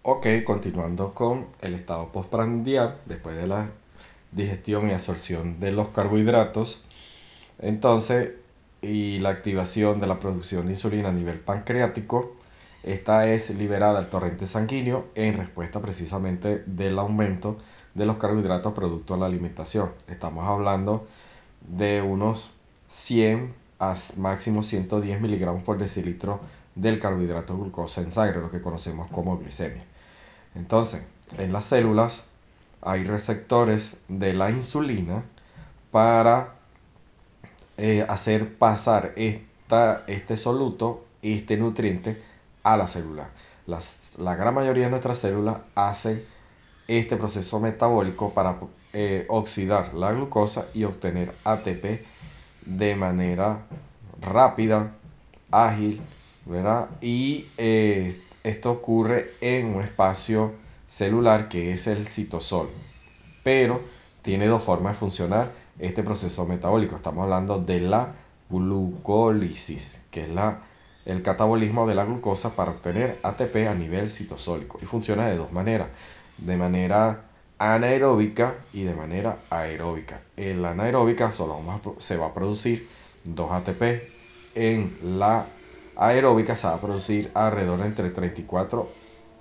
Ok, continuando con el estado postprandial, después de la digestión y absorción de los carbohidratos, entonces, y la activación de la producción de insulina a nivel pancreático, esta es liberada al torrente sanguíneo en respuesta precisamente del aumento de los carbohidratos producto de la alimentación. Estamos hablando de unos 100 a máximo 110 miligramos por decilitro del carbohidrato glucosa en sangre, lo que conocemos como glicemia. Entonces, en las células hay receptores de la insulina para hacer pasar este soluto, este nutriente, a la célula. La gran mayoría de nuestras células hacen este proceso metabólico para oxidar la glucosa y obtener ATP de manera rápida, ágil, ¿verdad? Y esto ocurre en un espacio celular que es el citosol, pero tiene dos formas de funcionar este proceso metabólico. Estamos hablando de la glucólisis, que es el catabolismo de la glucosa para obtener ATP a nivel citosólico. Y funciona de dos maneras, de manera anaeróbica y de manera aeróbica. En la anaeróbica solo se va a producir 2 ATP. En la aeróbica se va a producir alrededor de entre 34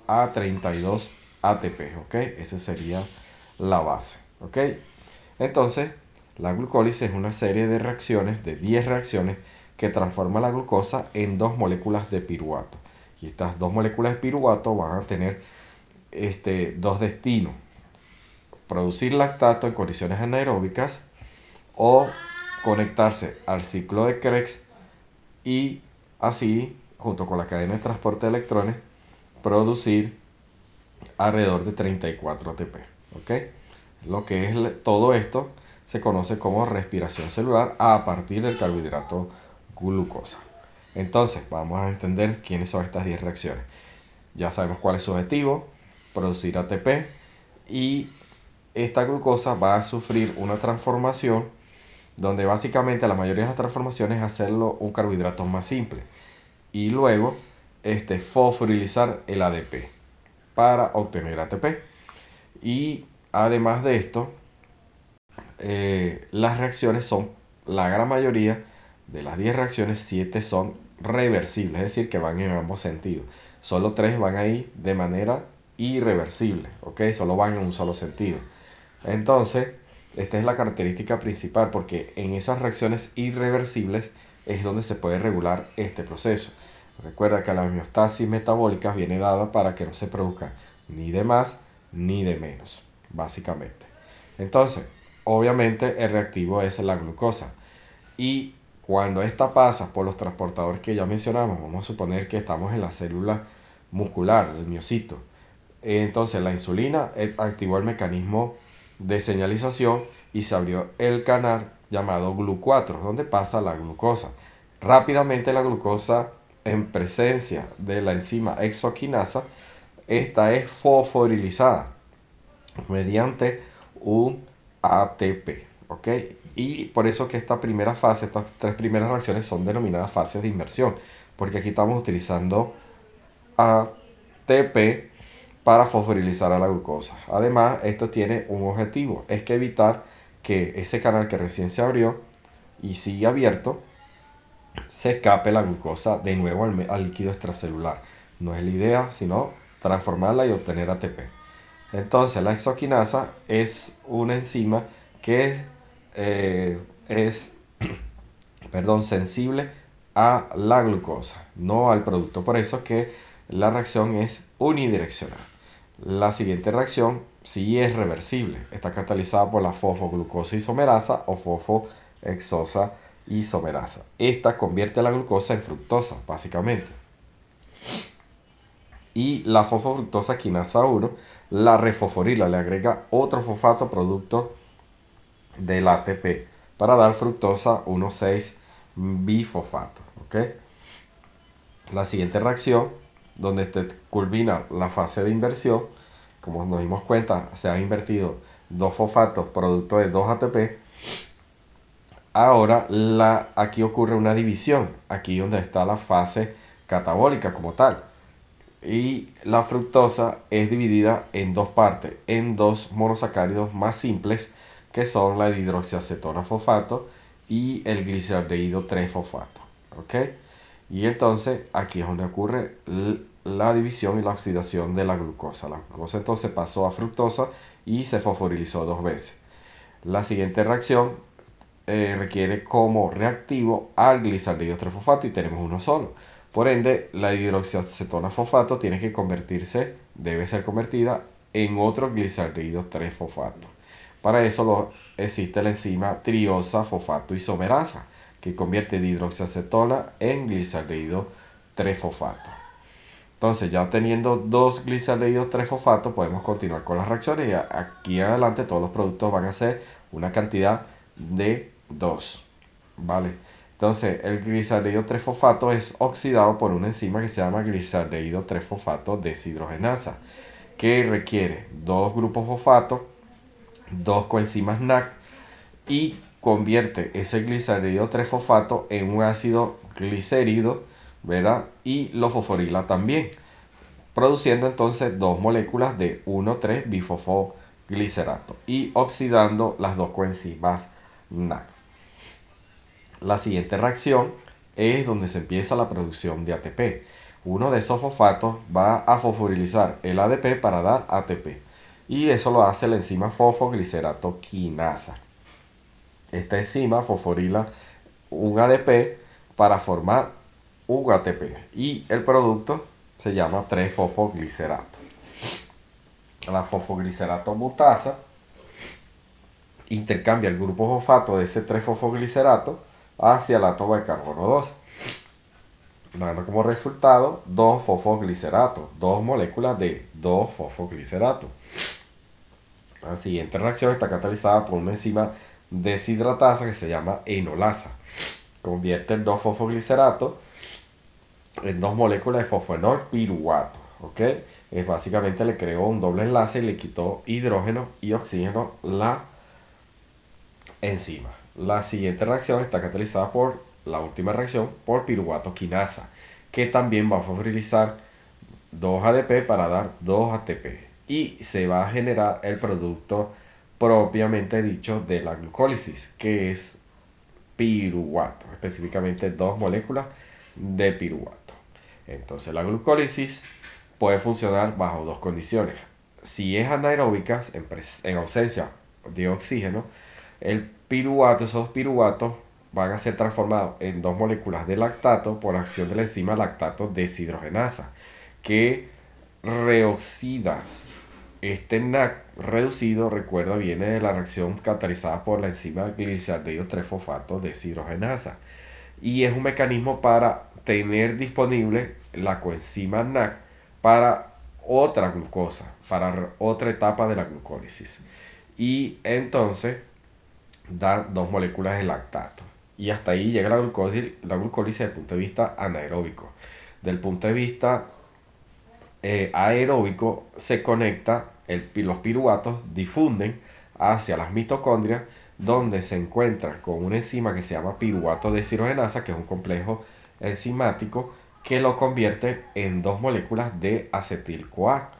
a 32 ATP, ¿ok? Esa sería la base, ¿ok? Entonces, la glucólisis es una serie de reacciones, de 10 reacciones, que transforma la glucosa en dos moléculas de piruvato. Y estas dos moléculas de piruvato van a tener dos destinos: producir lactato en condiciones anaeróbicas o conectarse al ciclo de Krebs y así, junto con la cadena de transporte de electrones, producir alrededor de 34 ATP. ¿Ok? Lo que es todo esto se conoce como respiración celular a partir del carbohidrato glucosa. Entonces, vamos a entender quiénes son estas 10 reacciones. Ya sabemos cuál es su objetivo: producir ATP, y esta glucosa va a sufrir una transformación donde básicamente la mayoría de las transformaciones es hacerlo un carbohidrato más simple y luego fosforilizar el ADP para obtener ATP. Y además de esto, las reacciones son, la gran mayoría de las 10 reacciones, 7 son reversibles, es decir, que van en ambos sentidos. Solo 3 van a ir de manera irreversible, ¿ok? Solo van en un solo sentido. Entonces, esta es la característica principal, porque en esas reacciones irreversibles es donde se puede regular este proceso. Recuerda que la homeostasis metabólica viene dada para que no se produzca ni de más ni de menos, básicamente. Entonces, obviamente el reactivo es la glucosa. Y cuando esta pasa por los transportadores que ya mencionamos, vamos a suponer que estamos en la célula muscular, el miocito. Entonces la insulina activó el mecanismo de señalización y se abrió el canal llamado GLU4, donde pasa la glucosa. Rápidamente la glucosa, en presencia de la enzima hexoquinasa, esta es fosforilizada mediante un ATP, ¿ok? Y por eso que esta primera fase, estas tres primeras reacciones son denominadas fases de inversión, porque aquí estamos utilizando ATP para fosforilizar a la glucosa. Además, esto tiene un objetivo: es que evitar que ese canal que recién se abrió y sigue abierto, se escape la glucosa de nuevo al líquido extracelular. No es la idea, sino transformarla y obtener ATP. Entonces, la hexoquinasa es una enzima que es sensible a la glucosa, no al producto. Por eso que la reacción es unidireccional. La siguiente reacción sí es reversible. Está catalizada por la fosfoglucosa isomerasa o fosfohexosa isomerasa. Esta convierte la glucosa en fructosa, básicamente. Y la fosfofructosa quinasa 1 la refosforila, le agrega otro fosfato producto del ATP para dar fructosa 1,6 bifosfato. ¿Ok? La siguiente reacción, donde culmina la fase de inversión, como nos dimos cuenta, se han invertido dos fosfatos producto de 2 ATP. Ahora aquí ocurre una división, aquí donde está la fase catabólica como tal. Y la fructosa es dividida en dos partes, en dos monosacáridos más simples, que son la hidroxiacetona fosfato y el glicaldehído 3-fosfato. ¿Ok? Y entonces aquí es donde ocurre la división y la oxidación de la glucosa. La glucosa entonces pasó a fructosa y se fosforilizó dos veces. La siguiente reacción requiere como reactivo al glicaldehído 3-fosfato y tenemos uno solo. Por ende, la hidroxiacetona fosfato tiene que convertirse, debe ser convertida en otro glicaldehído 3-fosfato. Para eso existe la enzima triosa fosfato isomerasa, que convierte hidroxiacetona en glicaldehído 3-fosfato. Entonces, ya teniendo dos glicaldehídos 3-fosfato, podemos continuar con las reacciones y aquí adelante todos los productos van a ser una cantidad de 2. ¿Vale? Entonces, el glicaldehído 3-fosfato es oxidado por una enzima que se llama glicaldehído 3-fosfato deshidrogenasa, que requiere dos grupos fosfato, dos coenzimas NAC y convierte ese glicaldehído 3-fosfato en un ácido glicérido, ¿verdad? Y lo fosforila también, produciendo entonces dos moléculas de 1,3-bifosfoglicerato y oxidando las dos coenzimas NAC. La siguiente reacción es donde se empieza la producción de ATP. Uno de esos fosfatos va a fosforilizar el ADP para dar ATP. Y eso lo hace la enzima fosfoglicerato quinasa. Esta enzima fosforila un ADP para formar un ATP. Y el producto se llama 3-fosfoglicerato. La fosfoglicerato mutasa intercambia el grupo fosfato de ese 3-fosfoglicerato hacia el átomo de carbono 2, dando como resultado 2-fosfoglicerato, dos moléculas de 2-fosfoglicerato. La siguiente reacción está catalizada por una enzima deshidratasa que se llama enolasa. Convierte el 2-fosfoglicerato en dos moléculas de fosfenol piruvato. ¿Ok? Es básicamente le creó un doble enlace y le quitó hidrógeno y oxígeno la enzima. La siguiente reacción está catalizada por la última reacción por piruvato quinasa, que también va a fosforilizar 2 ADP para dar 2 ATP y se va a generar el producto propiamente dicho de la glucólisis, que es piruvato, específicamente dos moléculas de piruvato. Entonces la glucólisis puede funcionar bajo dos condiciones. Si es anaeróbica, en ausencia de oxígeno, el piruvato, esos piruvatos van a ser transformados en dos moléculas de lactato por acción de la enzima lactato deshidrogenasa, que reoxida este NAC reducido, recuerda, viene de la reacción catalizada por la enzima glicaldehído 3-fosfato deshidrogenasa. Y es un mecanismo para tener disponible la coenzima NAC para otra glucosa, para otra etapa de la glucólisis. Y entonces dar dos moléculas de lactato. Y hasta ahí llega la glucólisis desde el punto de vista anaeróbico. Del punto de vista aeróbico se conecta, los piruvatos difunden hacia las mitocondrias, donde se encuentran con una enzima que se llama piruvato deshidrogenasa, que es un complejo enzimático que lo convierte en dos moléculas de acetil-CoA.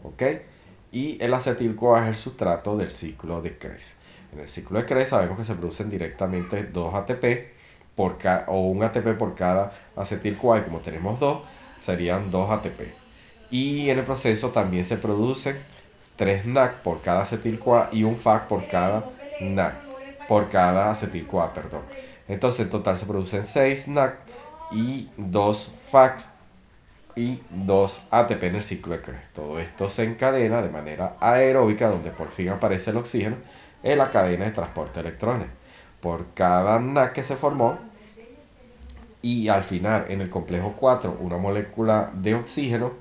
¿Ok? Y el acetil-CoA es el sustrato del ciclo de Krebs. En el ciclo de Krebs sabemos que se producen directamente 2 ATP o un ATP por cada acetil-CoA, y como tenemos 2, serían 2 ATP. Y en el proceso también se producen 3 NAC por cada acetil-CoA y un FAC por cada NAC, por cada acetil-CoA, perdón. Entonces en total se producen 6 NAC y 2 FACs y 2 ATP en el ciclo de Krebs. Todo esto se encadena de manera aeróbica, donde por fin aparece el oxígeno en la cadena de transporte de electrones. Por cada NAC que se formó, y al final en el complejo 4 una molécula de oxígeno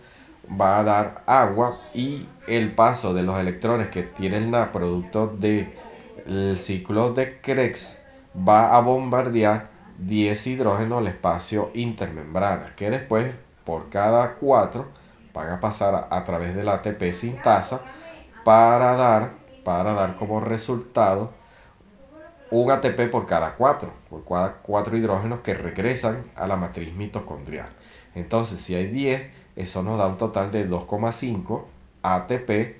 va a dar agua, y el paso de los electrones que tiene el NAC producto del ciclo de Krebs va a bombardear 10 hidrógenos al espacio intermembrana, que después por cada 4 van a pasar a través de la ATP sintasa para dar como resultado un ATP por cada 4 hidrógenos que regresan a la matriz mitocondrial. Entonces, si hay 10, eso nos da un total de 2,5 ATP,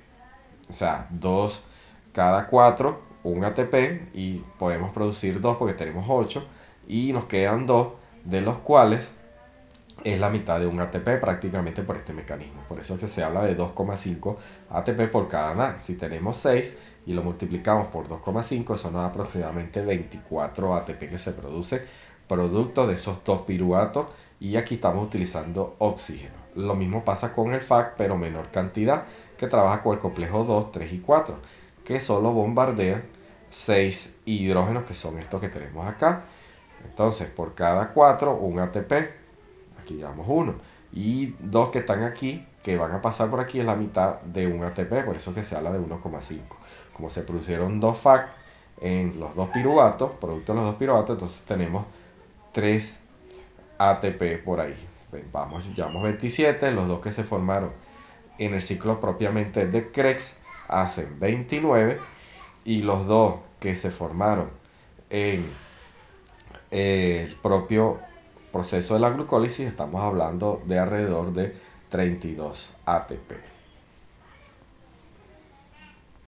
o sea, 2 cada 4, un ATP, y podemos producir 2 porque tenemos 8, y nos quedan 2, de los cuales es la mitad de un ATP prácticamente por este mecanismo. Por eso es que se habla de 2,5 ATP por cada NAC. Si tenemos 6 y lo multiplicamos por 2,5, eso nos da aproximadamente 24 ATP que se produce producto de esos dos piruvatos, y aquí estamos utilizando oxígeno. Lo mismo pasa con el FAC, pero menor cantidad, que trabaja con el complejo 2, 3 y 4, que solo bombardea 6 hidrógenos, que son estos que tenemos acá. Entonces, por cada 4, un ATP. Aquí llevamos 1. Y 2 que están aquí, que van a pasar por aquí, es la mitad de un ATP. Por eso es que se habla de 1,5. Como se produjeron 2 FAC en los dos piruvatos, producto de los dos piruvatos, entonces tenemos 3 ATP por ahí. Llevamos 27. Los dos que se formaron en el ciclo propiamente de Krebs hacen 29. Y los dos que se formaron en el propio proceso de la glucólisis, estamos hablando de alrededor de 32 ATP.